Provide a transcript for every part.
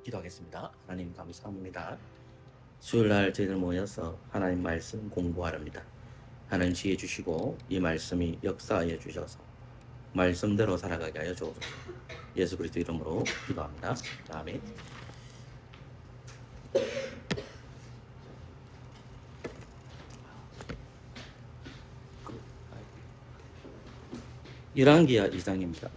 기도하겠습니다. 하나님 감사합니다. 수요일날 저희들 모여서 하나님 말씀 공부하렵니다. 하나님 지혜 주시고 이 말씀이 역사하여 주셔서 말씀대로 살아가게 하여 주옵소서. 예수 그리스도 이름으로 기도합니다. 아멘. 열왕기하 2장입니다.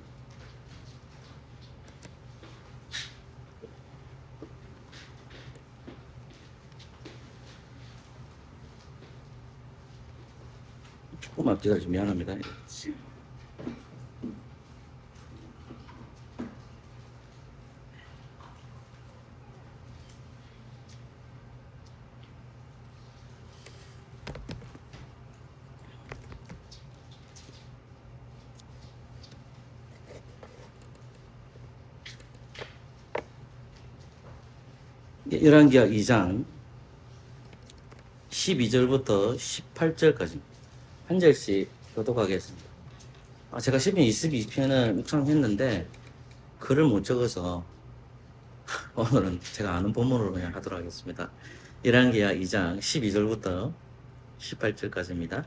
조금 앞뒤가 좀 미안합니다. 열왕기하 2장 12절부터 18절까지 한 절씩 교독하겠습니다. 제가 10편, 22편을 묵상했는데 글을 못 적어서 오늘은 제가 아는 본문으로 그냥 하도록 하겠습니다. 열왕기하 2장 12절부터 18절까지입니다.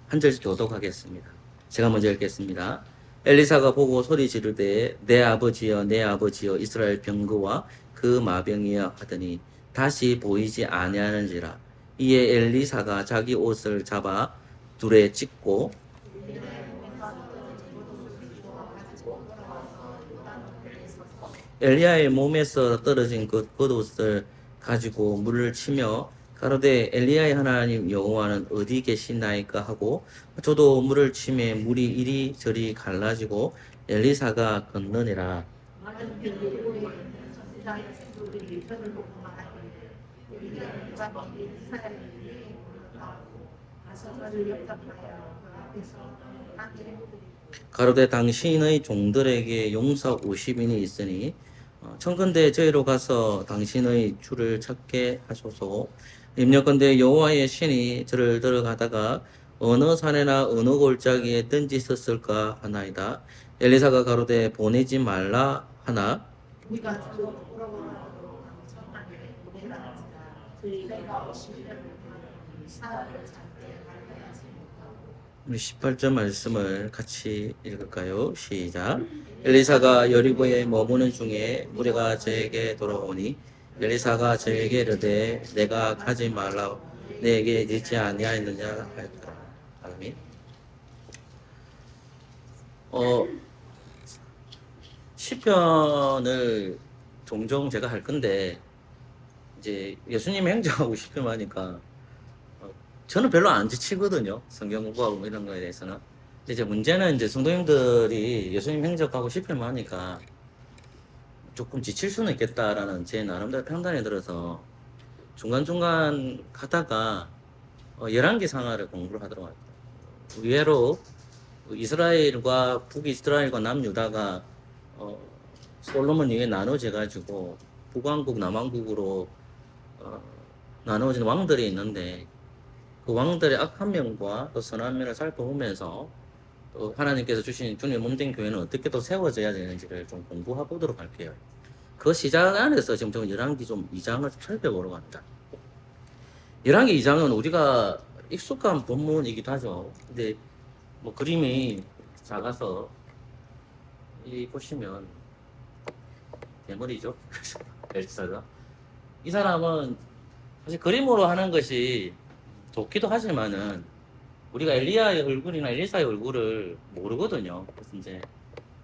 한 절씩 교독하겠습니다. 제가 먼저 읽겠습니다. 엘리사가 보고 소리 지르되 내 아버지여 내 아버지여 이스라엘 병거와 그 마병이여 하더니 다시 보이지 아니하는지라. 이에 엘리사가 자기 옷을 잡아 둘에 찢고 엘리야의 몸에서 떨어진 겉옷을 가지고 물을 치며 가로되 엘리야의 하나님 여호와는 어디 계시나이까 하고 저도 물을 치매 물이 이리저리 갈라지고 엘리사가 건너니라. 가로되 당신의 종들에게 용사 50인이 있으니 청컨대 저희로 가서 당신의 주를 찾게 하소서. 임력컨대 여호와의 신이 저를 들어가다가 어느 산에나 어느 골짜기에 던지셨을까 하나이다. 엘리사가 가로되 보내지 말라 하나 우리 18절 말씀을 같이 읽을까요? 시작. 엘리사가 여리고에 머무는 중에 무리가 저에게 돌아오니 엘리사가 저에게 이르되 내가 가지 말라 내게 잊지 아니하였느냐 하였더라. 아멘. 시편을 종종 제가 할 건데 이제 예수님 행정하고 시편 하니까 저는 별로 안 지치거든요. 성경 공부하고 이런 거에 대해서는. 근데 이제 문제는 이제 성도님들이 예수님 행적하고 시편만 하니까 조금 지칠 수는 있겠다라는 제 나름대로 판단이 들어서 중간중간 가다가 열왕기 상하를 공부를 하도록 합니다. 의외로 이스라엘과 북이스라엘과 남유다가 솔로몬 이후에 나눠져 가지고 북왕국 남왕국으로 나눠진 왕들이 있는데 그 왕들의 악한 면과 또 선한 면을 살펴보면서 또 하나님께서 주신 주님의 몸된 교회는 어떻게 또 세워져야 되는지를 좀 공부해 보도록 할게요. 그 시작 안에서 지금 저 열왕기 좀 2장을 살펴보러 갑니다. 열왕기 2장은 우리가 익숙한 본문이기도 하죠. 근데 뭐 그림이 작아서 이 보시면 대머리죠. 엘리사가 이 사람은 사실 그림으로 하는 것이 좋기도 하지만은 우리가 엘리야의 얼굴이나 엘리사의 얼굴을 모르거든요. 그래서 이제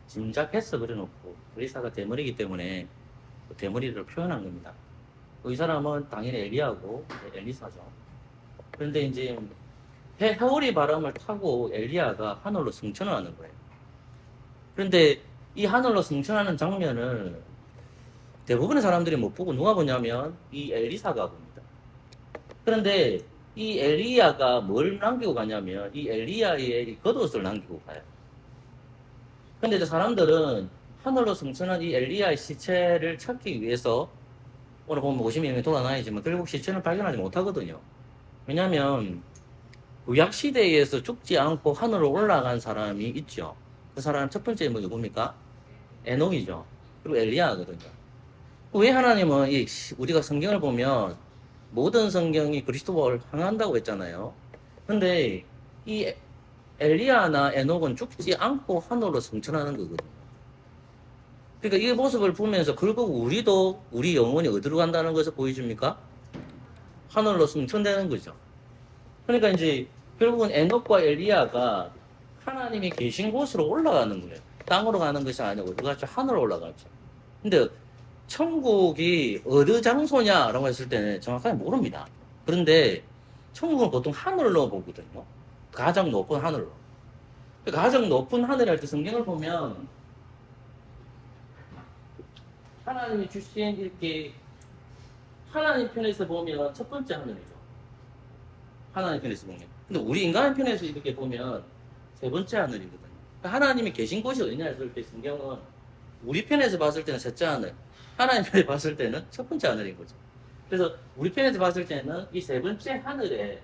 짐작해서 그려놓고 엘리사가 대머리이기 때문에 그 대머리를 표현한 겁니다. 이 사람은 당연히 엘리야고 엘리사죠. 그런데 이제 해오리 바람을 타고 엘리야가 하늘로 승천을 하는 거예요. 그런데 이 하늘로 승천하는 장면을 대부분의 사람들이 못 보고 누가 보냐면 이 엘리사가 봅니다. 그런데 이 엘리야가 뭘 남기고 가냐면 이 엘리야의 겉옷을 남기고 가요. 근데 이제 사람들은 하늘로 승천한 이 엘리야의 시체를 찾기 위해서 오늘 보면 50명이 돌아다니지만 결국 시체는 발견하지 못하거든요. 왜냐하면 구약 시대에서 죽지 않고 하늘로 올라간 사람이 있죠. 그 사람 첫 번째 인물이 뭡니까? 에녹이죠. 그리고 엘리야거든요. 왜 하나님은 우리가 성경을 보면 모든 성경이 그리스도를 향한다고 했잖아요. 근데 이 엘리야나 에녹은 죽지 않고 하늘로 승천하는 거거든요. 그러니까 이 모습을 보면서 결국 우리도 우리 영혼이 어디로 간다는 것을 보여줍니까? 하늘로 승천되는 거죠. 그러니까 이제 결국은 에녹과 엘리야가 하나님이 계신 곳으로 올라가는 거예요. 땅으로 가는 것이 아니고 어디 갔죠? 하늘로 올라가죠. 근데 천국이 어느 장소냐라고 했을 때는 정확하게 모릅니다. 그런데 천국은 보통 하늘로 보거든요. 가장 높은 하늘로. 가장 높은 하늘 할 때 성경을 보면 하나님이 주신 이렇게 하나님 편에서 보면 첫 번째 하늘이죠. 하나님 편에서 보면. 근데 우리 인간 편에서 이렇게 보면 세 번째 하늘이거든요. 그러니까 하나님이 계신 곳이 어디냐 했을 때 성경은 우리 편에서 봤을 때는 셋째 하늘, 하나님 편에서 봤을 때는 첫 번째 하늘인 거죠. 그래서 우리 편에서 봤을 때는 이 세 번째 하늘에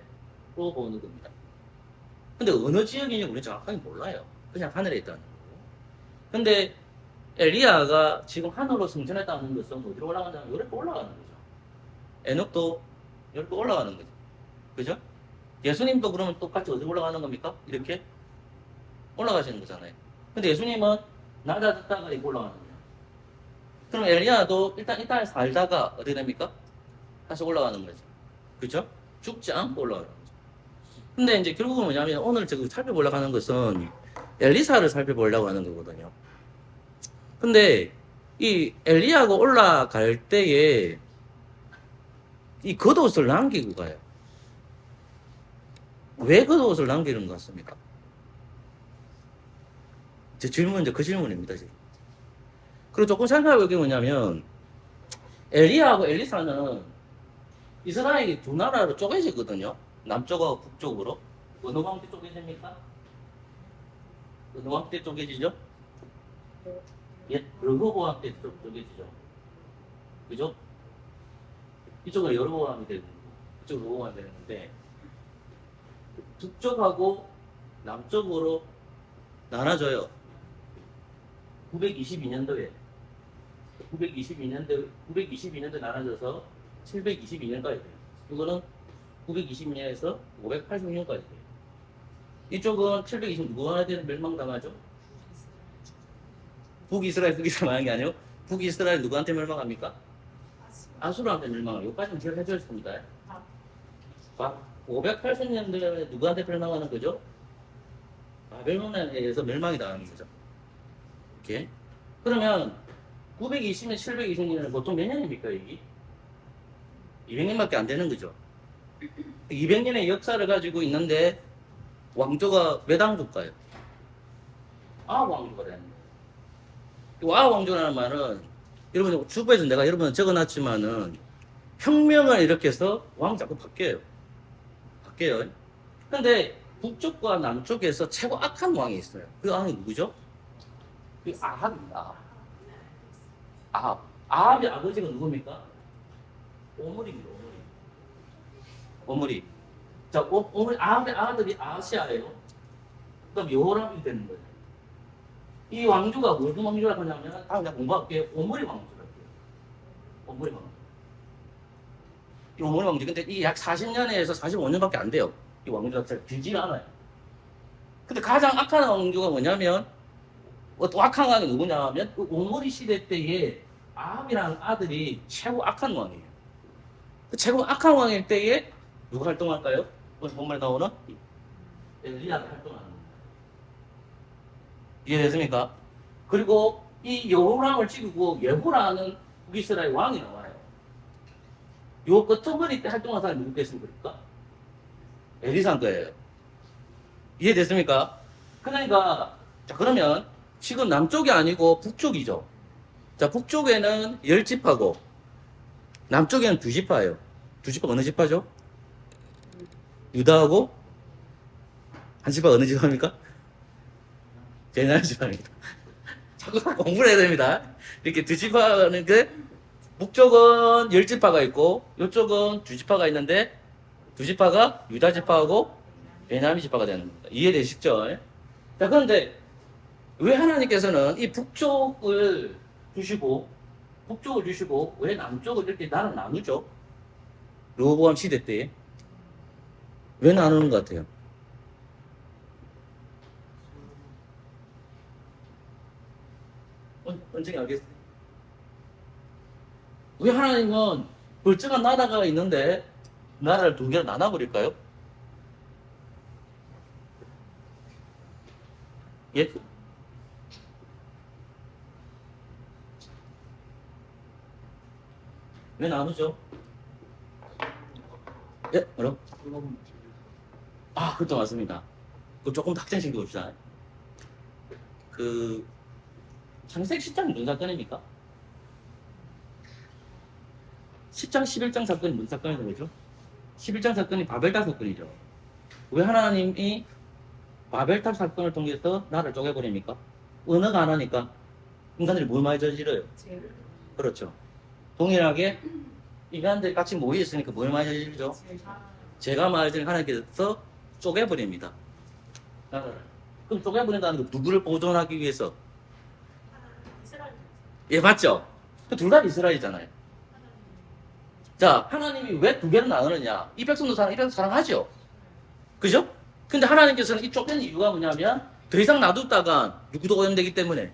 또 보는 겁니다. 근데 어느 지역인지 우리는 정확하게 몰라요. 그냥 하늘에 있다는 거고. 근데 엘리야가 지금 하늘로 승천했다는 것은 어디로 올라간다면 이렇게 올라가는 거죠. 에녹도 이렇게 올라가는 거죠. 그죠? 예수님도 그러면 똑같이 어디로 올라가는 겁니까? 이렇게 올라가시는 거잖아요. 근데 예수님은 낮아졌다가 이렇게 올라가는 거예요. 그럼 엘리야도 일단 이 땅에 살다가 어떻게 됩니까? 다시 올라가는 거죠. 그죠? 죽지 않고 올라가는 거죠. 근데 이제 결국은 뭐냐면 오늘 제가 살펴보려고 하는 것은 엘리사를 살펴보려고 하는 거거든요. 근데 이 엘리야가 올라갈 때에 이 겉옷을 남기고 가요. 왜 겉옷을 남기는 것 같습니까? 제 질문은 이제 그 질문입니다, 지금. 그리고 조금 생각해볼 게 뭐냐면 엘리야하고 엘리사는 이스라엘이 두 나라로 쪼개지거든요. 남쪽하고 북쪽으로. 어느 왕때 쪼개집니까? 어느 왕때 쪼개지죠? 예, 르호보암 때 쪼개지죠. 그죠? 이쪽은 여로보암이 되는 거고, 이쪽은 르호보암이 되는 건데, 북쪽하고 남쪽으로 나눠져요. 922년도에 922년도에 나눠져서 722년까지 돼요. 이거는 922년에서 586년까지 돼요. 이쪽은 720 누구나 되는 멸망당하죠? 북이스라엘 망한 게 아니고 북이스라엘 누구한테 멸망합니까? 아수르한테 멸망해요. 여기까지는 기억해 주셨습니다. 580년도에 누구한테 멸망하는 거죠? 바벨론에 의해서 멸망이 당하는 거죠. 이렇게. 그러면 920년, 720년은 보통 몇 년입니까, 이게? 200년밖에 안 되는 거죠. 200년의 역사를 가지고 있는데 왕조가 몇 왕조일까요? 왕조가 되는 거예요. 왕조라는 말은 여러분 주부에서 내가 여러분 적어놨지만은 혁명을 일으켜서 왕 자꾸 바뀌어요. 근데 북쪽과 남쪽에서 최고 악한 왕이 있어요. 그 왕이 누구죠? 그 아합입니다. 아합의 아버지가 누굽니까? 오므리입니다. 오므리. 자, 오므리 아합의 아들이 아시아예요. 그럼 여호람이 되는 거예요. 이 왕조가 무슨 왕조라고 하냐면 다음 제가 공부할게요. 오므리 왕조라고 해요. 오므리 왕조. 이 오므리 왕조. 근데 이 약 40년에서 45년밖에 안 돼요. 이 왕조 자체가 길지가 않아요. 근데 가장 악한 왕조가 뭐냐면 또 악한 왕이 누구냐면 그 오므리 시대 때에 아합이라는 아들이 최고 악한 왕이에요. 그 최고 악한 왕일 때에 누가 활동할까요? 오늘 본문에 나오는 엘리야가 활동하는 겁니다. 이해됐습니까? 그리고 이 여호람을 찍고 예후라는 북이스라엘 왕이 나와요. 요 끄트머리 때 활동한 사람이 누구겠습니까? 엘리사인 거예요. 이해됐습니까? 그러니까 자 그러면 지금 남쪽이 아니고 북쪽이죠. 자 북쪽에는 10지파고 남쪽에는 2지파예요. 2지파 어느 지파죠? 유다하고 한 지파 어느 지파입니까? 베냐민 지파입니다. 자꾸 공부를 해야 됩니다. 이렇게 2지파는 북쪽은 10지파가 있고 이쪽은 2지파가 있는데 2지파가 유다 지파하고 베냐민 지파가 되는 겁니다. 이해되시죠? 자 그런데 왜 하나님께서는 이 북쪽을 주시고 북쪽을 주시고 왜 남쪽을 이렇게 나라 나누죠? 르호보암 시대 때에 왜 나누는 것 같아요? 언제 알겠어요? 왜 하나님은 멀쩡한 나라가 있는데 나라를 두 개로 나눠버릴까요? 예? 왜 나누죠? 예? 뭐라? 아, 그것도 맞습니다. 그 조금 더 확장시켜 봅시다. 그 창세기 10장이 무슨 사건입니까? 10장, 11장 사건이 무슨 사건이라고 그러죠? 11장 사건이 바벨탑 사건이죠. 왜 하나님이 바벨탑 사건을 통해서 나를 쪼개버립니까? 언어가 안 하니까 인간들이 뭘 많이 저질러요? 그렇죠. 동일하게 인간들이 같이 모여있으니까 뭘 많이 저질죠? 제가 말하자면 하나님께서 쪼개버립니다. 나라를. 그럼 쪼개버린다는 거 누구를 보존하기 위해서? 예, 맞죠? 둘 다 이스라엘이잖아요. 자, 하나님이 왜 두 개로 나누느냐? 이 백성도 이 백성 사랑하죠? 그죠? 근데 하나님께서는 이 쫓기는 이유가 뭐냐면 더 이상 놔뒀다가 누구도 오염되기 때문에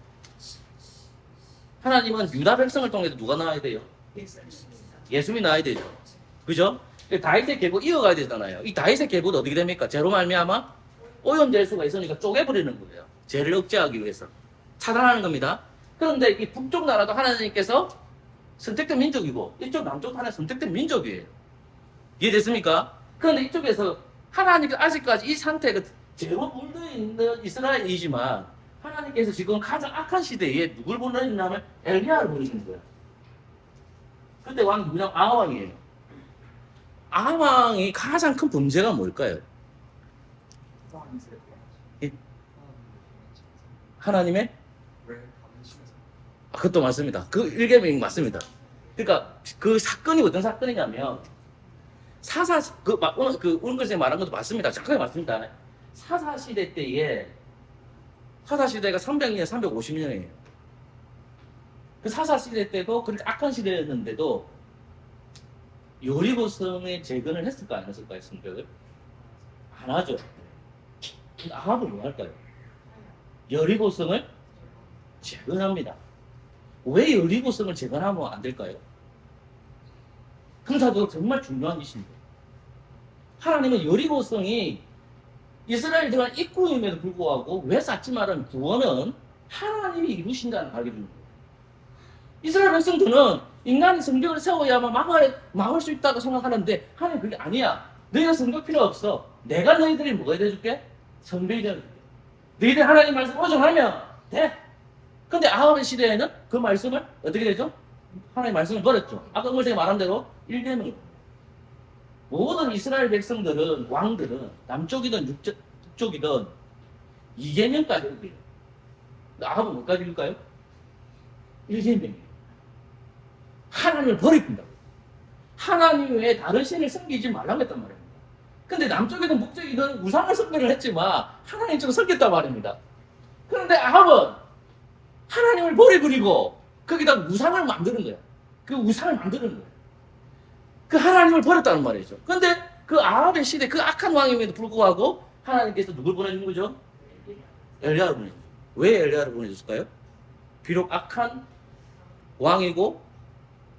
하나님은 유다 백성을 통해서 누가 나와야 돼요? 예수님이 나와야 되죠. 그죠? 다윗의 계보 이어가야 되잖아요. 이 다윗의 계보도 어떻게 됩니까? 죄로 말미암아 오염될 수가 있으니까 쪼개버리는 거예요. 죄를 억제하기 위해서. 차단하는 겁니다. 그런데 이 북쪽 나라도 하나님께서 선택된 민족이고 이쪽 남쪽 하나 선택된 민족이에요. 이해됐습니까? 그런데 이쪽에서 하나님께서 아직까지 이 상태가 죄로 물들어있는 이스라엘이지만 하나님께서 지금 가장 악한 시대에 누굴 보내냐면 엘리야를 보내시는 거예요. 그때 왕이 누구냐면 아하왕이에요. 아하왕이 가장 큰 범죄가 뭘까요? 예? 하나님의? 그것도 맞습니다. 그 일개명이 맞습니다. 그러니까 그 사건이 어떤 사건이냐면 사사 오늘 선생님 말한 것도 맞습니다. 정확하게 맞습니다. 사사 시대 때에 사사 시대가 300년, 350년이에요. 그 사사 시대 때도 그렇게 악한 시대였는데도 여리고성에 재건을 했을까 안 했을까요? 성벽을 안 하죠. 근데 아합은 뭐 할까요? 여리고성을 재건합니다. 왜 여리고성을 재건하면 안 될까요? 근사도 정말 중요한 이슈입니다. 하나님은 여리고성이 이스라엘 들어간 입구임에도 불구하고 왜 쌓지 말은 구원은 하나님이 이루신다는 알게 됩니다. 이스라엘 백성들은 인간이 성벽을 세워야만 막을 수 있다고 생각하는데 하나님 그게 아니야. 너희가 성벽 필요 없어. 내가 너희들이 뭐가 해줄게? 성벽이 되어줄게. 너희들 하나님 말씀 오정하면 돼. 근데 아합의 시대에는 그 말씀을 어떻게 되죠? 하나님 말씀을 버렸죠. 아까 선생님이 말한 대로 1계명. 모든 이스라엘 백성들은 왕들은 남쪽이든 북쪽이든 2계명까지 읽어요. 아합은 뭐까지 읽을까요? 1계명이에요. 하나님을 버린다고. 하나님 외에 다른 신을 섬기지 말라고 했단 말입니다. 근데 남쪽이든 북쪽이든 우상을 섬기를 했지만 하나님 쪽을 섬겼단 말입니다. 그런데 아합은 하나님을 버리고 거기다 우상을 만드는 거야. 그 우상을 만드는 거야. 그 하나님을 버렸다는 말이죠. 근데 그 아합의 시대 그 악한 왕임에도 불구하고 하나님께서 누굴 보내준 거죠? 엘리야를 보내줬어요. 왜 엘리야를 보내줬을까요? 비록 악한 왕이고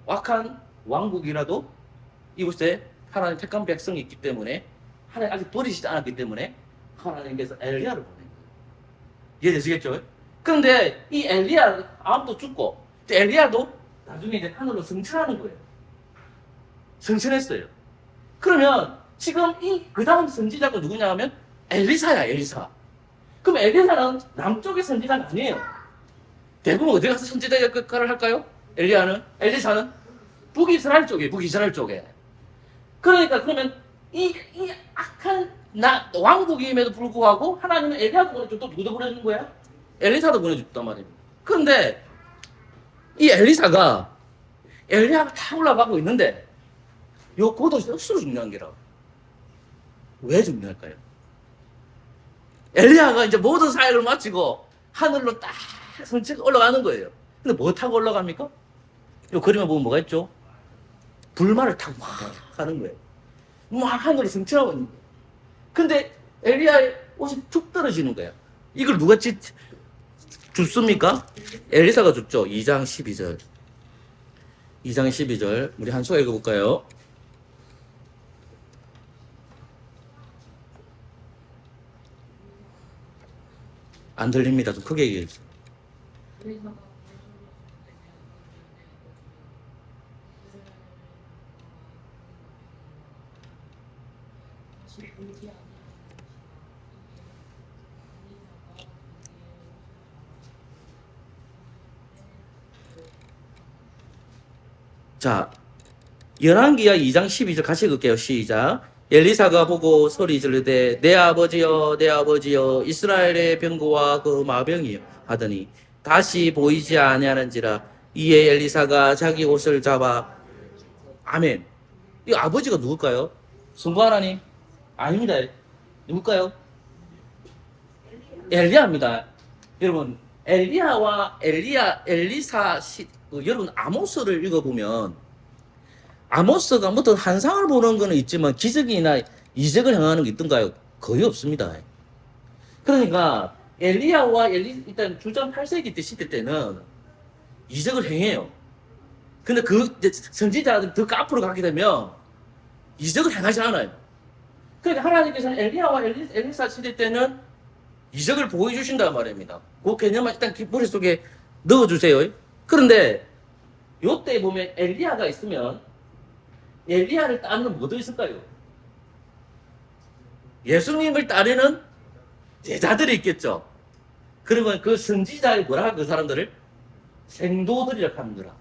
악한 왕국이라도 이곳에 하나님 택한 백성이 있기 때문에 하나님 아직 버리시지 않았기 때문에 하나님께서 엘리야를 보낸 거예요. 이해되시겠죠? 그런데 이 엘리야 아합도 죽고 엘리야도 나중에 이제 하늘로 승천하는 거예요. 승천했어요. 그러면 지금 그 다음 선지자가 누구냐 하면 엘리사야, 엘리사. 그럼 엘리사는 남쪽의 선지자가 아니에요. 대부분 어디 가서 선지자 역할을 할까요? 엘리사는 북이스라엘 쪽이에요. 북이스라엘 쪽에. 그러니까 그러면 이 악한 왕국임에도 불구하고 하나님은 엘리야도 보내주고 또 누구도 보내준 거야? 엘리사도 보내줬단 말입니다. 그런데 이 엘리야가 다 올라가고 있는데 요 고도시 억수로 중요한 게라고. 왜 중요할까요? 엘리야가 이제 모든 사역을 마치고 하늘로 딱 선체가 올라가는 거예요. 근데 뭐 타고 올라갑니까? 요 그림을 보면 뭐가 있죠? 불말을 타고 막 가는 거예요. 막 하늘을 승천하고 있는 거예요. 근데 엘리야의 옷이 툭 떨어지는 거예요. 이걸 누가 줍습니까? 엘리사가 줍죠. 2장 12절. 2장 12절. 우리 한수가 읽어볼까요? 안 들립니다. 좀 크게 얘기해주세요. 자, 열왕기야 2장 12절 같이 읽을게요. 시작. 엘리사가 보고 소리 지르되 내 아버지여 내 아버지여 이스라엘의 병거와 그 마병이여 하더니 다시 보이지 아니하는지라. 이에 엘리사가 자기 옷을 잡아. 아멘. 이 아버지가 누굴까요? 성부 하나님? 아닙니다. 누굴까요? 엘리야입니다. 여러분 엘리야와 엘리사 여러분 아모스를 읽어보면 아모스가 어떤 환상을 보는 거는 있지만 기적이나 이적을 행하는 게 있던가요? 거의 없습니다. 그러니까 엘리야와 일단 주전 8세기 때 시대 때는 이적을 행해요. 근데 그 선지자들 더 앞으로 가게 되면 이적을 행하지 않아요. 그러니까 하나님께서는 엘리야와 엘리사 시대 때는 이적을 보여주신단 말입니다. 그 개념을 일단 머릿속에 넣어주세요. 그런데 요때 보면 엘리야가 있으면 엘리야를 따르는 뭐도 있을까요? 예수님을 따르는 제자들이 있겠죠. 그러면 그 선지자의 뭐라 그 사람들을 생도들이라고 하는 거라.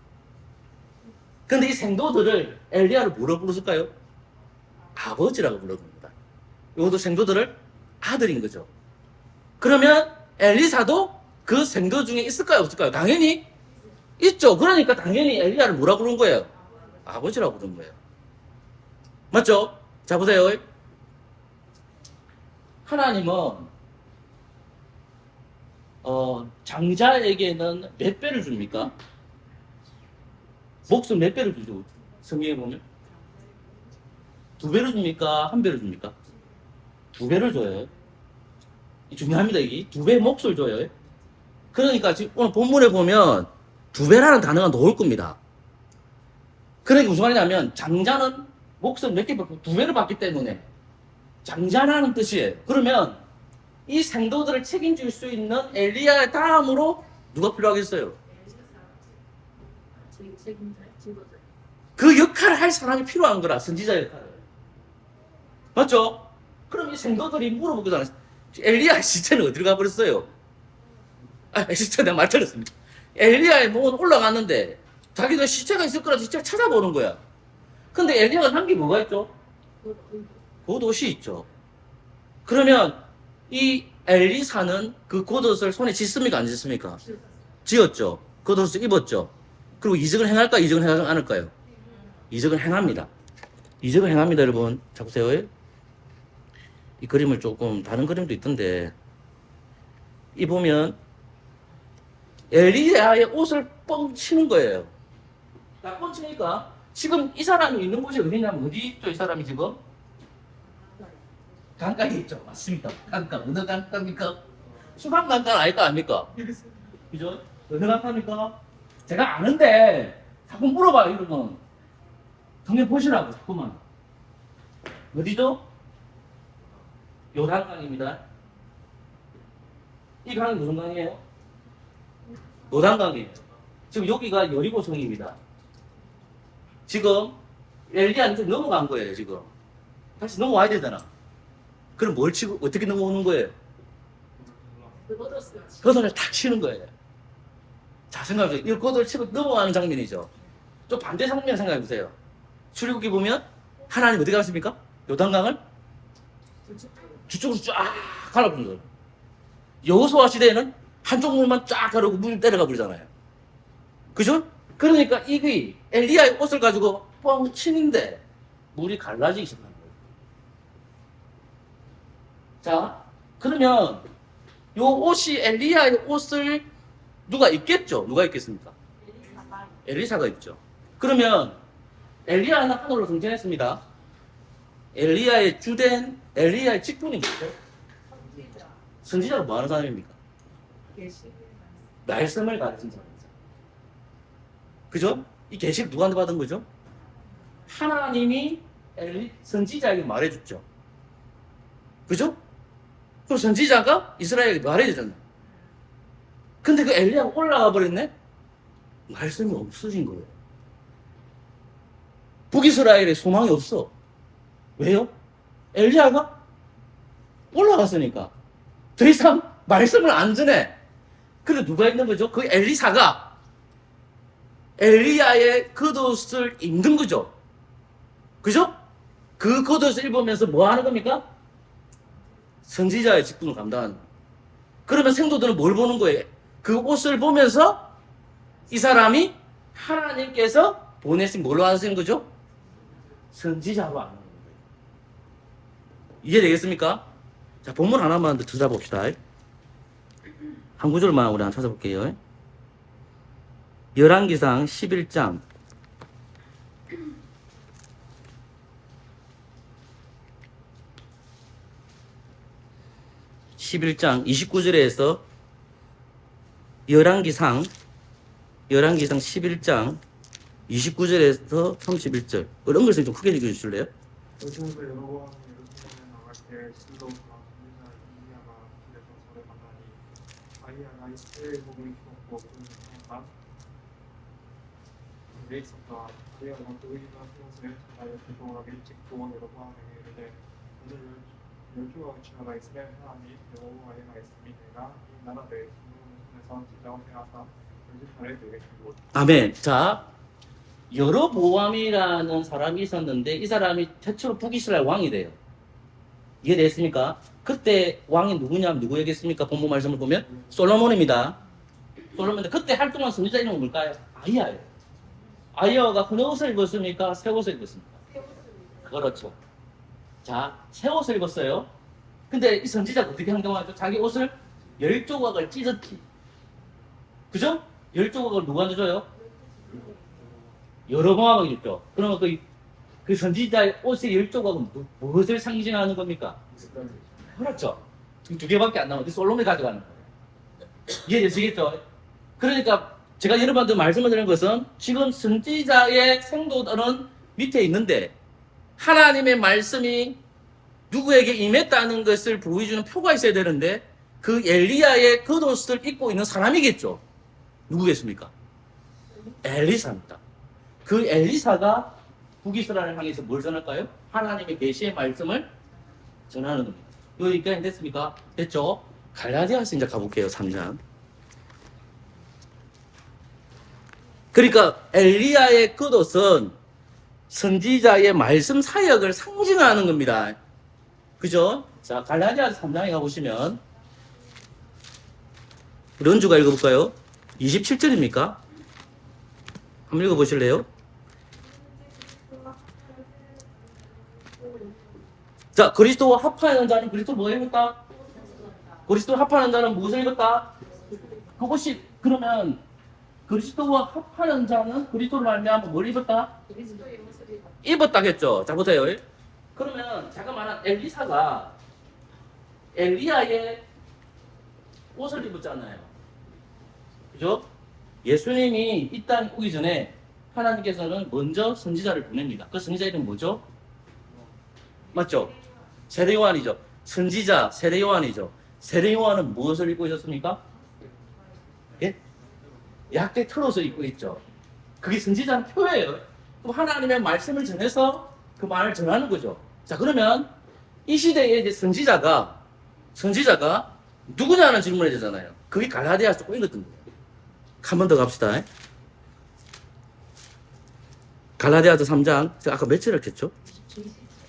근데 이 생도들을 엘리야를 뭐라고 부르실까요? 아버지라고 부릅니다. 이것도 생도들을 아들인 거죠. 그러면 엘리사도 그 생도 중에 있을까요? 없을까요? 당연히 있죠. 그러니까 당연히 엘리야를 뭐라고 부른 거예요? 아버지라고 부른 거예요. 맞죠? 자, 보세요. 하나님은 장자에게는 몇 배를 줍니까? 목숨 몇 배를 주죠? 성경에 보면 2배를 줍니까? 1배를 줍니까? 2배를 줘요. 중요합니다. 이게 2배 몫을 줘요. 그러니까 지금 오늘 본문에 보면 2배라는 단어가 나올 겁니다. 그러니까 무슨 말이냐면 장자는 몫을 몇 개 받고 2배를 받기 때문에 장자라는 뜻이에요. 그러면 이 생도들을 책임질 수 있는 엘리야의 다음으로 누가 필요하겠어요? 그 역할을 할 사람이 필요한 거라. 선지자 역할을. 맞죠? 그럼 이 생도들이 물어보잖아요. 엘리야 시체는 어디로 가버렸어요? 시체 내가 말 틀렸습니다. 엘리야의 몸은 올라갔는데 자기는 시체가 있을 거라 시체를 찾아보는 거야. 근데 엘리야가 한 게 뭐가 있죠? 겉옷이 있죠. 그러면 이 엘리사는 그 겉옷을 손에 쥐습니까? 안 쥐습니까? 쥐었죠. 겉옷을 입었죠. 그리고 이적을 행할까? 이적을 행하지 않을까요? 이적을 행합니다. 이적을 행합니다, 여러분. 자, 보세요. 이 그림을 조금 다른 그림도 있던데 이 보면 엘리야의 옷을 뻥 치는 거예요. 자, 뻥 치니까 지금 이 사람이 있는 곳이 어디냐면 어디 있죠? 이 사람이 지금 강가에 있죠. 맞습니다. 강가. 어느 강가입니까? 수강 강가 아닙니까? 그죠? 어느 강가입니까? 제가 아는데 자꾸 물어봐요. 이러면 성경 보시라고 자꾸만. 어디죠? 요단강입니다. 이 강이 무슨 강이에요? 요단강이에요. 지금 여기가 여리고성입니다. 지금 엘리야는 좀 넘어간 거예요. 지금 다시 넘어와야 되잖아. 그럼 뭘 치고 어떻게 넘어오는 거예요? 겉옷을 탁 치는 거예요. 자, 생각해보세요. 이 겉옷을 치고 넘어가는 장면이죠. 또 반대 장면 생각해보세요. 출애굽기 보면 하나님 어디 가십니까? 요단강을 저쪽으로 쫙 갈아버린 거예요. 여호수아 시대에는 한쪽 물만 쫙 가르고 물 때려가 버리잖아요. 그죠? 그러니까 이게 엘리야의 옷을 가지고 뻥 치는데 물이 갈라지기 시작하는 거예요. 자, 그러면 요 옷이 엘리야의 옷을 누가 입겠죠? 누가 입겠습니까? 엘리사가 있죠. 그러면 엘리야는 하늘로 승천했습니다. 엘리야의 주된 엘리야의 직분이 뭐죠? 선지자가 뭐 하는 사람입니까? 말씀을 가르친 사람이죠. 그죠? 이 계시를 누구한테 받은 거죠? 하나님이 선지자에게 말해줬죠. 그죠? 그럼 선지자가 이스라엘에게 말해주잖아. 근데 그 엘리야가 올라가 버렸네? 말씀이 없어진 거예요. 북이스라엘에 소망이 없어. 왜요? 엘리야가 올라갔으니까. 더 이상 말씀을 안 전해. 근데 누가 있는 거죠? 그 엘리사가 엘리야의 겉옷을 입는 거죠. 그죠? 그 겉옷을 입으면서 뭐 하는 겁니까? 선지자의 직분을 감당하는 거예요. 그러면 생도들은 뭘 보는 거예요? 그 옷을 보면서 이 사람이 하나님께서 보내신 뭘로 하시는 거죠? 선지자로 아는 거예요. 이해되겠습니까? 자, 본문 하나만 더 찾아봅시다. 한 구절만 우리 한번 찾아볼게요. 열왕기상 11장 29절에서 열왕기상 11장 29절에서 31절. 이런 것을 좀 크게 읽어주실래요? 여호와께서 여로보암이 예루살렘에 나갈 때 실로 선지자 이리야가 길에서 절에 만나니 아히야가 이스라엘 복을 주었고 그는 행한 일에 있었다. 아히야가 그의가 세웠을 자의 주도하기 일찍 또 여로보암에게 이르되 오늘 열조가 지나가 이스라엘 하나님 여호와의 말씀이 내가 이 나라를 손에서 지자와 빼앗아 열지파를 내게 주고. 아멘. 자, 여로보암이라는 사람이 있었는데 이 사람이 최초로 북이스라엘 왕이 돼요. 이해됐습니까? 그때 왕이 누구냐면 누구였겠습니까? 본문 말씀을 보면 솔로몬입니다. 솔로몬인데 그때 활동한 선지자 이름은 뭘까요? 아히야예요. 아히야가 큰 옷을 입었습니까? 새 옷을 입었습니까? 그렇죠. 자, 새 옷을 입었어요. 근데 이 선지자가 어떻게 행동하죠? 자기 옷을 10조각을 찢었지. 그죠? 10조각을 누구한테 줘요? 여로보암에게 줬죠. 그러면 그 선지자의 옷의 10조각은 무엇을 상징하는 겁니까? 그렇죠. 두 개밖에 안 남았는데 솔로몬이 가져가는 거예요. 이해되시겠죠? 그러니까 제가 여러분한테 말씀을 드리는 것은 지금 선지자의 생도들은 밑에 있는데 하나님의 말씀이 누구에게 임했다는 것을 보여주는 표가 있어야 되는데 그 엘리야의 겉옷을 입고 있는 사람이겠죠. 누구겠습니까? 엘리사입니다. 그 엘리사가 북이스라엘을 향해서 뭘 전할까요? 하나님의 계시의 말씀을 전하는 겁니다. 여기까지 됐습니까? 됐죠? 갈라디아서 이제 가볼게요. 3장. 그러니까 엘리야의 겉옷은 선지자의 말씀 사역을 상징하는 겁니다. 그죠? 자, 갈라디아서 3장에 가보시면 런주가 읽어볼까요? 27절입니까? 한번 읽어보실래요? 자, 그리스도와 합하는 자는 그리스도 뭐 읽었다? 그리스도와 합하는 자는 무엇을 읽었다? 그것이 그러면 그리스도와 합하는 자는 그리스도를 말미암아 뭘 입었다? 입었다겠죠. 자, 보세요. 그러면 제가 말한 엘리사가 엘리야의 옷을 입었잖아요. 그죠? 예수님이 이 땅에 오기 전에 하나님께서는 먼저 선지자를 보냅니다. 그 선지자 이름 뭐죠? 맞죠? 세례 요한이죠. 선지자 세례 요한이죠. 세례 요한은 무엇을 입고 있었습니까? 예? 약대 털옷을 입고 있죠. 그게 선지자는 표예요. 그럼 하나님의 말씀을 전해서 그 말을 전하는 거죠. 자, 그러면 이 시대에 이제 선지자가 누구냐는 질문을 해야 되잖아요. 그게 갈라디아서 조금 읽었던 거예요. 한 번 더 갑시다. 갈라디아서 3장, 제가 아까 며칠을 했죠?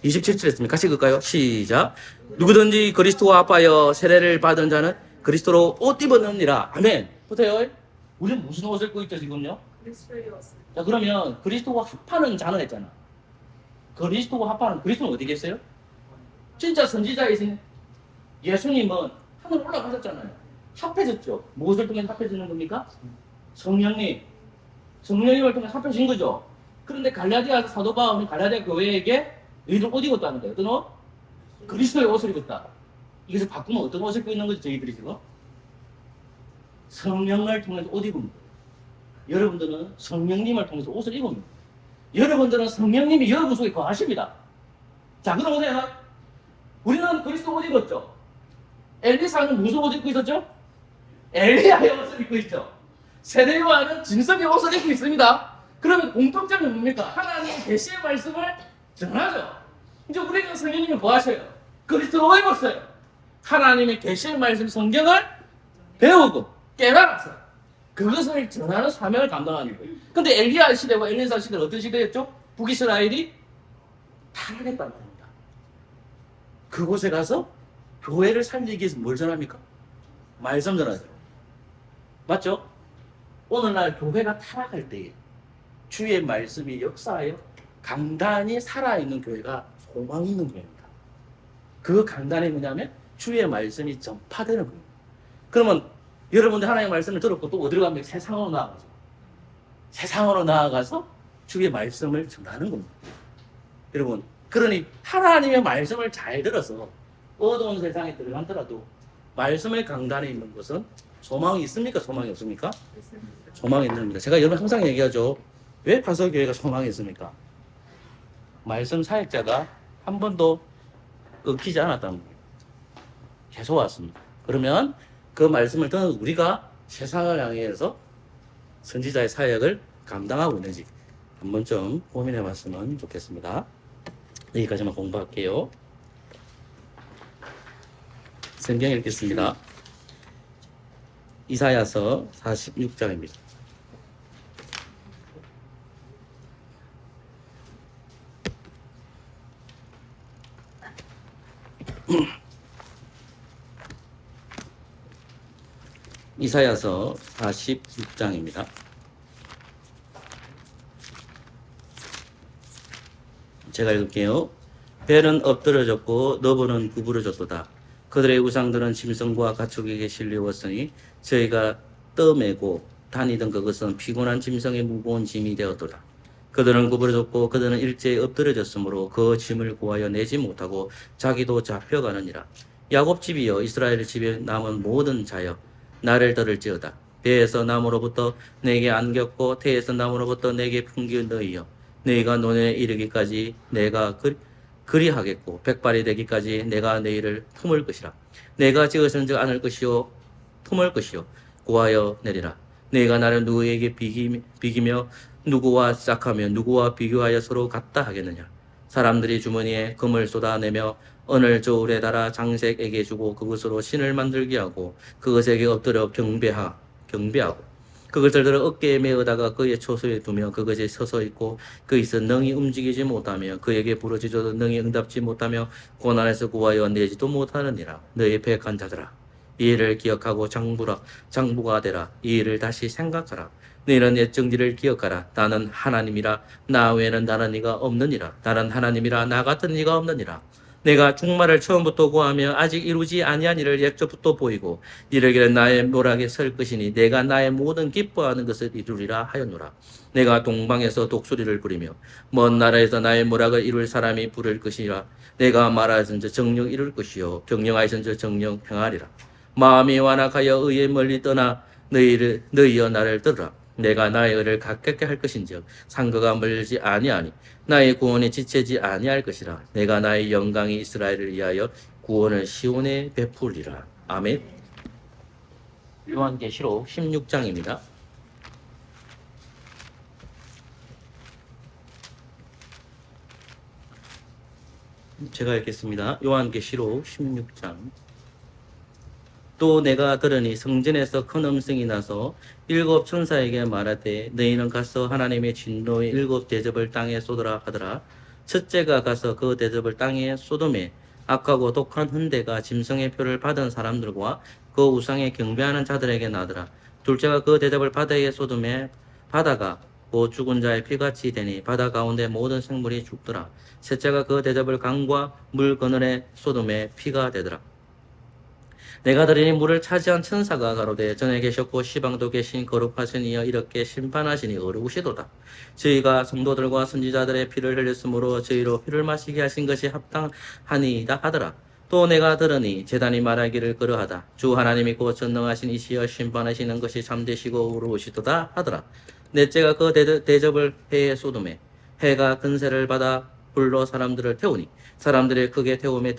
27절 했습니다. 같이 읽을까요? 시작. 누구든지 그리스도와 합하여 세례를 받은 자는 그리스도로 옷 입었느니라. 아멘. 보세요. 우리는 무슨 옷을 입고 있죠, 지금요? 자, 그러면 그리스도와 합하는 자는 했잖아. 그리스도와 합하는, 그리스도는 어디 계세요? 진짜 선지자이신 예수님은 하늘 올라가셨잖아요. 합해졌죠. 무엇을 통해 합해지는 겁니까? 성령님. 성령님을 통해 합해진 거죠. 그런데 갈라디아 사도 바울은 갈라디아 교회에게 너희들 옷 입었다는데 어떤 옷? 그리스도의 옷을 입었다. 이것을 바꾸면 어떤 옷을 입고 있는 거죠, 저희들이 지금? 성령을 통해서 옷 입은 거예요. 여러분들은 성령님을 통해서 옷을 입습니다. 여러분들은 성령님이 여러분 속에 거하십니다. 자, 그럼 보세요. 우리는 그리스도 옷 입었죠. 엘리사는 무슨 옷 입고 있었죠? 엘리야의 옷을 입고 있죠. 세례요한은 진석의 옷을 입고 있습니다. 그러면 공통점이 뭡니까? 하나님의 계시의 말씀을 전하죠. 이제 우리는 성령님이 뭐 하셔요? 그리스도를 옷 입었어요. 하나님의 계시의 말씀 성경을 배우고 깨달아서 그것을 전하는 사명을 감당하는 거예요. 근데 엘리야 시대와 엘리사 시대는 어떤 시대였죠? 북이스라엘이 타락했다는 겁니다. 그곳에 가서 교회를 살리기 위해서 뭘 전합니까? 말씀 전하죠. 맞죠? 오늘날 교회가 타락할 때에 주의 말씀이 역사하여 강단이 살아있는 교회가 소망이 있는 교회입니다. 그 강단이 뭐냐면 주의 말씀이 전파되는 거예요. 그러면 여러분들 하나님의 말씀을 들었고 또 어디로 가면 세상으로 나아가죠. 세상으로 나아가서 주의 말씀을 전하는 겁니다. 여러분, 그러니 하나님의 말씀을 잘 들어서 어두운 세상에 들어간더라도 말씀의 강단에 있는 것은 소망이 있습니까? 소망이 없습니까? 소망이 있는 겁니다. 제가 여러분 항상 얘기하죠. 왜 파서교회가 소망이 있습니까? 말씀 사역자가 한 번도 끊기지 않았다는 거예요. 계속 왔습니다. 그러면 그 말씀을 듣는 우리가 세상을 향해서 선지자의 사역을 감당하고 있는지 한번 좀 고민해 봤으면 좋겠습니다. 여기까지만 공부할게요. 성경 읽겠습니다. 이사야서 46장입니다. 이사야서 46장입니다. 제가 읽을게요. 벨은 엎드러졌고 너브는 구부러졌도다. 그들의 우상들은 짐승과 가축에게 실려왔으니 저희가 떠매고 다니던 그것은 피곤한 짐승의 무거운 짐이 되었도다. 그들은 구부러졌고 그들은 일제히 엎드러졌으므로 그 짐을 구하여 내지 못하고 자기도 잡혀가느니라. 야곱 집이여 이스라엘 집에 남은 모든 자여 나를 들을지어다. 배에서 나무로부터 내게 안겼고 태에서 나무로부터 내게 풍기는 너희여 너희가 논에 이르기까지 내가 그리하겠고 백발이 되기까지 내가 너희를 품을 것이라. 내가 지어선즉 않을 것이요 품을 것이요 구하여 내리라. 너희가 나를 누구에게 비기며 누구와 짝하며 누구와 비교하여 서로 같다 하겠느냐. 사람들이 주머니에 금을 쏟아내며 오늘 저울에 달아 장색에게 주고 그것으로 신을 만들게 하고 그것에게 엎드려 경배하고 그것을 들어 어깨에 메어다가 그의 초소에 두며 그것에 서서 있고 그에서 능히 움직이지 못하며 그에게 부르짖어도 능히 응답지 못하며 고난에서 구하여 내지도 못하느니라. 너희 배역한 자들아 이 일을 기억하고 장부가 되라. 이 일을 다시 생각하라. 너희는 옛 정지를 기억하라. 나는 하나님이라 나 외에는 다른 이가 없느니라. 나는 하나님이라 나 같은 이가 없느니라. 내가 종말을 처음부터 구하며 아직 이루지 아니한 일을 옛적부터 보이고 이르기를 나의 묘락에 설 것이니 내가 나의 모든 기뻐하는 것을 이루리라 하였노라. 내가 동방에서 독수리를 부리며 먼 나라에서 나의 묘락을 이룰 사람이 부를 것이라. 내가 말하였은즉 정령 이룰 것이요 경영하였은즉 정령 행하리라. 마음이 완악하여 의에 멀리 떠나 너희여 나를 들으라. 내가 나의 의를 가깝게 할 것인즉 상거가 멀지 아니하니 나의 구원이 지체지 아니할 것이라. 내가 나의 영광이 이스라엘을 위하여 구원을 시온에 베풀리라. 아멘. 요한계시록 16장입니다. 제가 읽겠습니다. 요한계시록 16장. 또 내가 들으니 성전에서 큰 음성이 나서 일곱 천사에게 말하되 너희는 가서 하나님의 진노의 일곱 대접을 땅에 쏟으라 하더라. 첫째가 가서 그 대접을 땅에 쏟음에 악하고 독한 hun대가 짐승의 표를 받은 사람들과 그 우상에 경배하는 자들에게 나더라. 둘째가 그 대접을 바다에 쏟음에 바다가 곧 죽은 자의 피같이 되니 바다 가운데 모든 생물이 죽더라. 셋째가 그 대접을 강과 물 그늘에 쏟음에 피가 되더라. 내가 드리니 물을 차지한 천사가 가로되 전에 계셨고 시방도 계신 거룩하신 이여 이렇게 심판하시니 어려우시도다. 저희가 성도들과 선지자들의 피를 흘렸으므로 저희로 피를 마시게 하신 것이 합당하니이다 하더라. 또 내가 들으니 제단이 말하기를 그러하다. 주 하나님이 곧 전능하신 이시여 심판하시는 것이 참되시고 어려우시도다 하더라. 넷째가 그 대접을 해에 쏟음에 해가 근세를 받아 불로 사람들을 태우니 사람들이 크게 태움에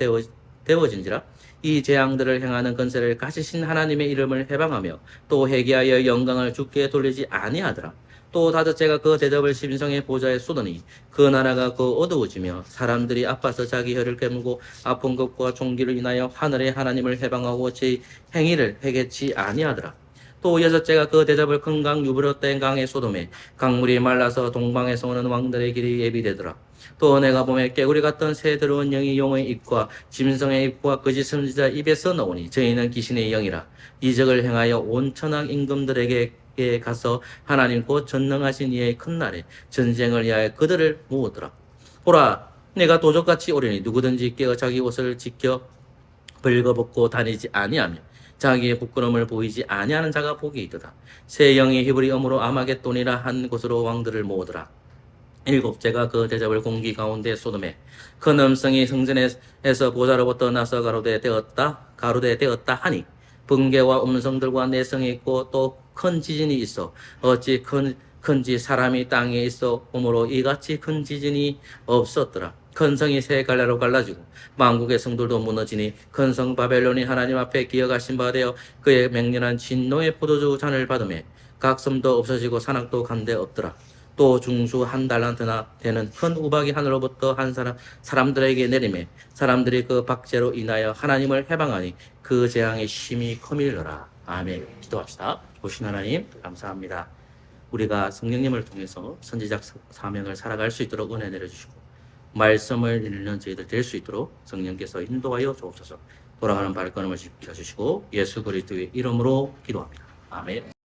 데워진지라. 이 재앙들을 행하는 건세를 가지신 하나님의 이름을 해방하며 또 회개하여 영광을 주께 돌리지 아니하더라. 또 다섯째가 그 대접을 심성의 보좌에 쏟으니 그 나라가 그 어두워지며 사람들이 아파서 자기 혀를 깨물고 아픈 것과 종기를 인하여 하늘의 하나님을 해방하고 제 행위를 회개치 아니하더라. 또 여섯째가 그 대접을 큰 강 유브라데 강에 쏟음에 강물이 말라서 동방에서 오는 왕들의 길이 예비되더라. 또 내가 보매 깨구리 같던 새 더러운 영이 용의 입과 짐승의 입과 거짓 선지자 입에서 나오니 저희는 귀신의 영이라. 이적을 행하여 온 천하 임금들에게 가서 하나님 곧 전능하신 이의 큰 날에 전쟁을 위하여 그들을 모으더라. 보라, 내가 도적같이 오리니 누구든지 깨어 자기 옷을 지켜 벌거벗고 다니지 아니하며 자기의 부끄러움을 보이지 아니하는 자가 복이 있도다. 새 영이 히브리 어무로 아마겟돈이라 한 곳으로 왕들을 모으더라. 일곱째가 그 대접을 공기 가운데 쏟음에 큰 음성이 성전에서 보좌로부터 나서 가로되 되었다 하니 번개와 음성들과 내성이 있고 또 큰 지진이 있어 어찌 큰지 사람이 땅에 있어 오므로 이같이 큰 지진이 없었더라. 큰 성이 세 갈래로 갈라지고 만국의 성들도 무너지니 큰 성 바벨론이 하나님 앞에 기어가신 바 되어 그의 맹렬한 진노의 포도주 잔을 받으매 각 섬도 없어지고 산악도 간데 없더라. 또 중수 한 달란트나 되는 큰 우박이 하늘로부터 한 사람들에게 내리매 사람들이 그 박제로 인하여 하나님을 해방하니 그 재앙이 심히 커밀더라. 아멘. 기도합시다. 보신 하나님 감사합니다. 우리가 성령님을 통해서 선지작 사명을 살아갈 수 있도록 은혜 내려주시고 말씀을 읽는 저희들 될 수 있도록 성령께서 인도하여 주옵소서. 돌아가는 발걸음을 지켜주시고 예수 그리스도의 이름으로 기도합니다. 아멘.